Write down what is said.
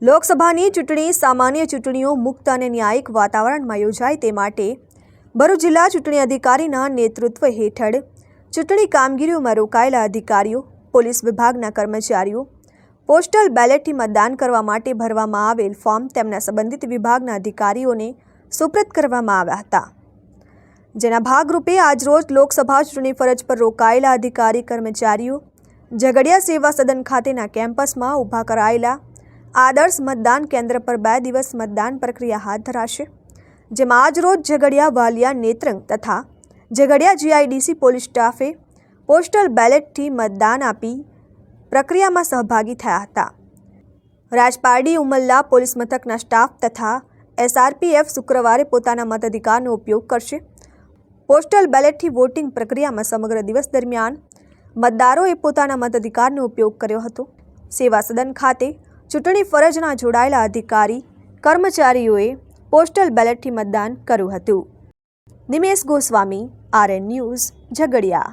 લોકસભાની ચૂંટણી સામાન્ય ચૂંટણીઓ મુક્ત અને ન્યાયિક વાતાવરણમાં યોજાય તે માટે ભરૂચ જિલ્લા ચૂંટણી અધિકારીના નેતૃત્વ હેઠળ ચૂંટણી કામગીરીમાં રોકાયેલા અધિકારીઓ, પોલીસ વિભાગના કર્મચારીઓ પોસ્ટલ બેલેટથી મતદાન કરવા માટે ભરવામાં આવેલ ફોર્મ તેમના સંબંધિત વિભાગના અધિકારીઓને સુપ્રત કરવામાં આવ્યા હતા, જેના ભાગરૂપે આજરોજ લોકસભા ચૂંટણી ફરજ પર રોકાયેલા અધિકારી કર્મચારીઓ ઝઘડિયા સેવા સદન ખાતેના કેમ્પસમાં ઊભા કરાયેલા આદર્શ મતદાન કેન્દ્ર પર 2 દિવસ મતદાન પ્રક્રિયા હાથ ધરાશે, જેમાં આજરોજ ઝઘડિયા વાલિયા નેત્રંગ તથા ઝઘડિયા જીઆઈડીસી પોલીસ સ્ટાફે પોસ્ટલ બેલેટથી મતદાન આપી પ્રક્રિયામાં સહભાગી થયા હતા। રાજપારડી ઉમલ્લા પોલીસ મથકના સ્ટાફ તથા એસઆરપીએફ શુક્રવારે પોતાના મતાધિકારનો ઉપયોગ કરશે। પોસ્ટલ બેલેટથી વોટિંગ પ્રક્રિયામાં સમગ્ર દિવસ દરમિયાન મતદારોએ પોતાના મતાધિકારનો ઉપયોગ કર્યો હતો। સેવા સદન ખાતે ચૂંટણી ફરજના જોડાયેલા અધિકારી કર્મચારીઓએ પોસ્ટલ બેલેટથી મતદાન કર્યું હતું। Nimesh Goswami, RN news, Jhagadia.